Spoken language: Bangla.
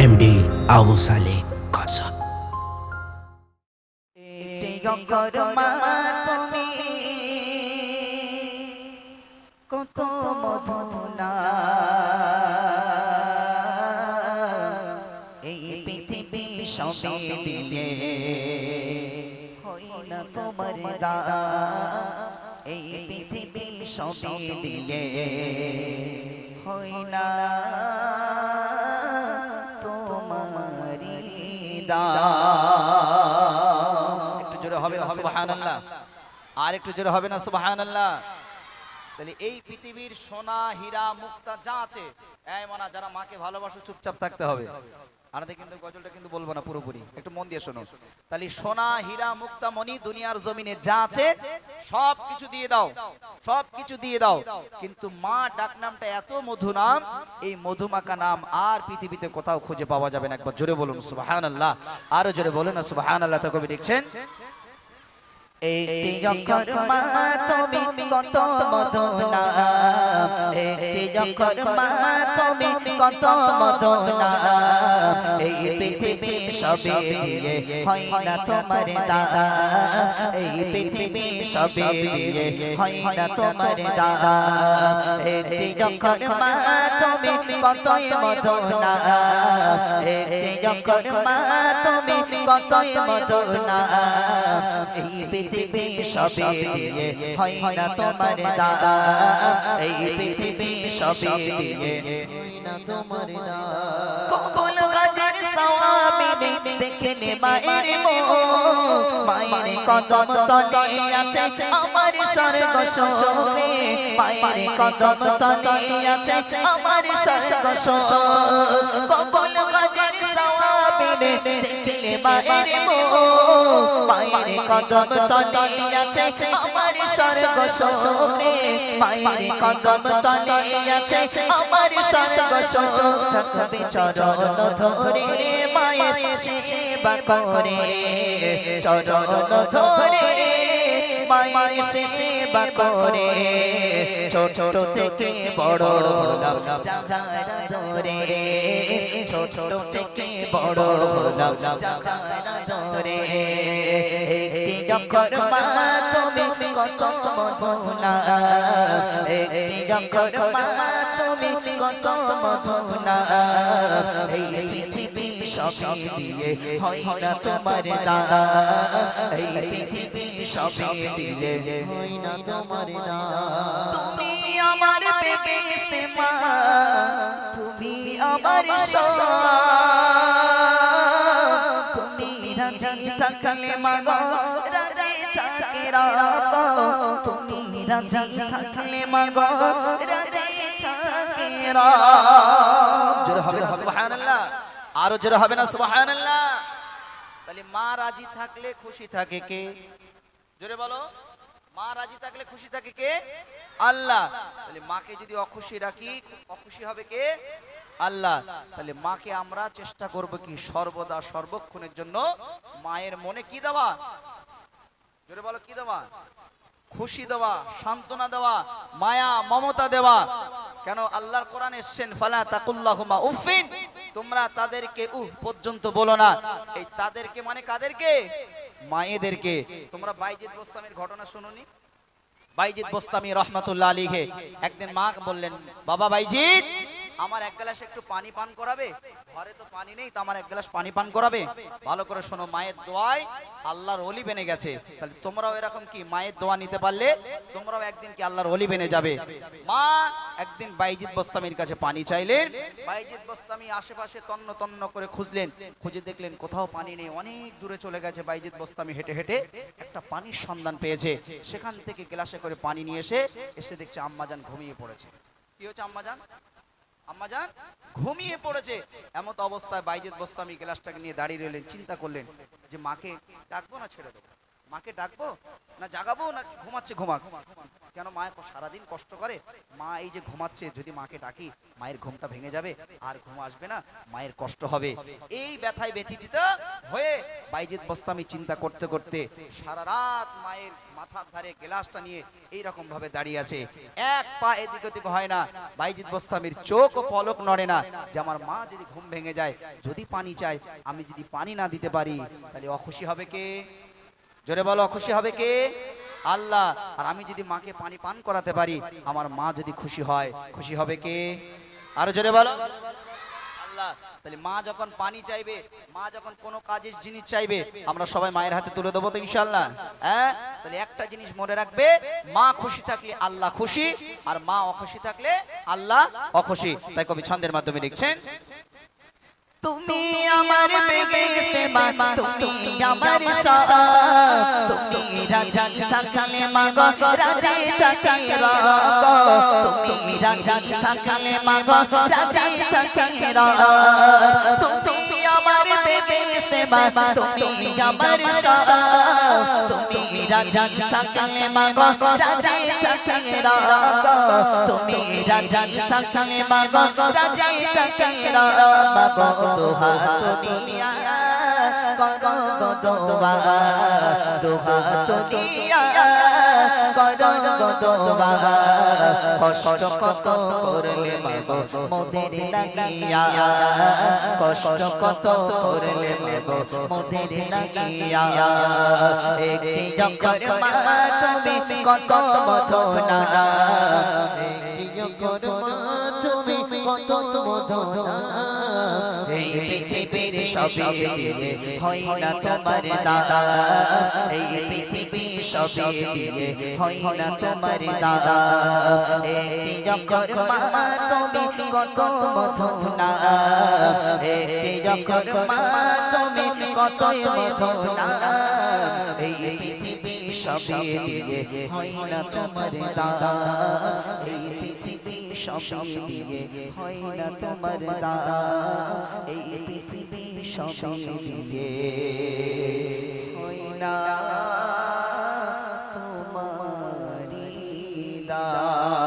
এমডি আবু সালেহ কাসা। কত মধুনা এই পৃথিবী সবে দিলে হই না তোমার দাম, এই পৃথিবী সবে দিলে হই না তোমারি দাম। একটু জোরে হবে না সুবহানাল্লাহ? আর একটু জোরে হবে না সুবহানাল্লাহ? তাহলে এই পৃথিবীর সোনা হীরা মুক্তা যা আছে, এই মানা যারা মাকে ভালোবাসো চুপচাপ থাকতে হবে। আনাতে কিন্তু গজলটা কিন্তু বলবো না পুরোপুরি, একটু মন দিয়ে শোনো। তাহলে সোনা হীরা মুক্তা মণি দুনিয়ার জমিনে যা আছে সব কিছু দিয়ে দাও, সব কিছু দিয়ে দাও, কিন্তু মা ডাক নামটা এত মধু নাম, এই মধুমাখা নাম আর পৃথিবীতে কোথাও খুঁজে পাওয়া যাবে না। একবার জোরে বলুন সুবহানাল্লাহ, আরো জোরে বলুন না সুবহানাল্লাহ। তো কবি লিখছেন, একটি যখন মা তুমি কত মধু নাম, একটি যখন মা তুমি কত মধু নাম, এই পৃথিবী সবে দিয়ে হয় না তোমার দাম, এই পৃথিবী সবে দিয়ে হয় না তোমার দাম, একটি যখন মা তুমি কতই মধু নাম, একটি যখন মা তুমি কতই মধু নাম, এই পৃথিবী সবে দিয়ে হয় না তোমার দাম, এই পৃথিবী সবে দিয়ে হয় না তোমার দাম। কোন গাজর সওয়াবিনে দেখলে মায়ের মুখ, মায়ের কদম তলে আছে আমার স্বর্গ সুখে, মায়ের কদম তলে আছে আমার স্বর্গ সুখ। কোন গাজর সওয়াবিনে দেখলে মায়ের মুখ, মায়ের কদম তলে আছে আমার স্বর্গ সুখে, মায়ের কদম তলে আছে আমার স্বর্গ সুখ। থাকবে চরণ ধরে মায়ের সেবা করে, চরণ ধরে মায়ের সেবা করে, ছোট থেকে বড় হলাম যারা ধরে, ছোট থেকে বড় হলাম যারা ধরে, একটি যখন মা তুমি কত মধু নাম, একটি যখন মা তুমি কত মধু নাম, এই পৃথিবী সবে দিয়ে হয় না তোমার দাম, এই পৃথিবী সবে দিয়ে হয় না তোমার দাম। তুমি আমার বেহেশতে মা, তুমি আমার সব, তুমি রাজি থাকলে মা গো রাজি থাকে রব, তুমি রাজি থাকলে মা গো রাজি থাকে রব। জোরে হবে না সুবহানাল্লাহ? আরো জোরে হবে না সুবহানাল্লাহ? তাহলে মা রাজি থাকলে খুশি থাকে কে? জোরে বলো। মা রাজি থাকলে খুশি থাকে কে? আল্লাহ। তাহলে মাকে যদি অখুশি রাখি, অখুশি হবে কে? আল্লাহ। তাহলে মাকে আমরা চেষ্টা করব কি সর্বদা সর্বক্ষণের জন্য মায়ের মনে কি দেওয়া? জোরে বলো, কি দেওয়া? খুশি দেওয়া, সান্ত্বনা দেওয়া, মায়া মমতা দেওয়া। কেন আল্লাহর কোরআনে এসেছেন, ফালা তাকুল্লাহুমা উফিন, তোমরা তাদেরকে পর্যন্ত বলো না। এই তাদেরকে মানে কাদেরকে? মায়েদেরকে। তোমরা বাইজিদ বোস্তামির ঘটনা শুনোনি? বাইজিদ বোস্তামি রহমাতুল্লাহ আলাইহি একদিন মা বললেন, বাবা বাইজিদ, আমার এক গ্লাস একটু পানি পান করাবে? ঘরে তো পানি নেই, তো আমার এক গ্লাস পানি পান করাবে? ভালো করে শোনো, মায়ের দোয়ায় আল্লাহর ওলি বেনে গেছে। তাহলে তোমরাও এরকম কি মায়ের দোয়া নিতে পারলে তোমরাও একদিন কি আল্লাহর ওলি বেনে যাবে। মা একদিন বাইজিদ বোস্তামির কাছে পানি চাইলেন। বাইজিদ বোস্তামি আশেপাশে তন্ন তন্ন করে খুঁজলেন, খুঁজে দেখলেন কোথাও পানি নেই, অনেক দূরে চলে গেছে। বাইজিদ বোস্তামি হেঁটে হেঁটে একটা পানির সন্ধান পেয়েছে, সেখান থেকে গ্লাসে করে পানি নিয়ে এসে দেখছে আম্মাজান ঘুমিয়ে পড়েছে। কি হচ্ছে আম্মাজান? আম্মাজান ঘুমিয়ে পড়েছে। এমত অবস্থায় বাইজিদ বোস্তামি গ্লাসটাকে নিয়ে দাঁড়িয়ে রইলেন, চিন্তা করলেন যে মাকে ডাকবো না ছেড়ে দেবো। মাকে ডাকবো না জাগাবো না ঘুমাচ্ছে ঘুমাক? কেন মা সারাদিন কষ্ট করে, মা এই যে ঘুমাচ্ছে, যদি মাকে ডাকি মায়ের ঘুমটা ভেঙে যাবে, আর ঘুম আসবে না, মায়ের কষ্ট হবে। এই ব্যথায় ব্যথিত হয়ে বাইজিদ বোস্তামি চিন্তা করতে করতে সারা রাত মায়ের মাথার ধারে গ্লাসটা নিয়ে এই রকম ভাবে দাঁড়িয়ে আছে, এক পা এদিক ওদিক হয় না। বাইজিদ বোস্তামির চোখ ও পলক নড়ে না যে আমার মা যদি ঘুম ভেঙে যায়, যদি পানি চায়, আমি যদি পানি না দিতে পারি, তাহলে অখুশি হবে কে? জোরে বলো, অখুশি হবে কে? আল্লাহ। আর আমি যদি মাকে পানি পান করাতে পারি, আমার মা যদি খুশি হয়, খুশি হবে কে? আরো জোরে বলো, আল্লাহ। তাহলে মা যখন পানি চাইবে, মা যখন কোনো কাজের জিনিস চাইবে, আমরা সবাই মায়ের হাতে তুলে দেবো তো ইনশাআল্লাহ? হ্যাঁ। তাহলে একটা জিনিস মনে রাখবে, মা খুশি থাকলে আল্লাহ খুশি, আর মা অখুশি থাকলে আল্লাহ অখুশি। তাই কবি ছন্দের মাধ্যমে লিখছেন, তুমি আমার বেহেশতে মা, তুমি আমার শাহ, তুমি রাজা থাকলে মাগো রাজা থাকে রব, তুমি রাজা থাকলে মাগো রাজা থাকে রব, তুমি আমার বেহেশতে মা, তুমি আমার শাহ, তুমি রাজা থাকলে মাগো রাজা থাকে রব, তুমি রাজা থাকলে মাগো রাজা থাকে রব, মাগো দোহা দুনিয়া করো গো দোয়া, দোহা দুনিয়া করো গো দোয়া, কষ্ট কত করলে মাগো মোদের লাগিয়া, কষ্ট কত করলে মাগো মোদের লাগিয়া, একটি যখন মা তুমি কত মধুনা, একটি যখন মা তুমি কত মধুনা, এই পৃথিবীর সবে দিয়ে হয় না তোমার দাদা, এই পৃথিবীর সবে দিয়ে হয় না তোমার দাদা, একটি যখন মা তুমি কত মধুনা, একটি যখন মা তুমি কত মধুনা, এই পৃথিবীর সবে দিয়ে হয় না তোমার দাদা, এই পৃথিবীর সবে দিয়ে হয় না তোমার দাদা, এই পৃথিবীর সবে দিয়ে হয় না তোমার দাদা।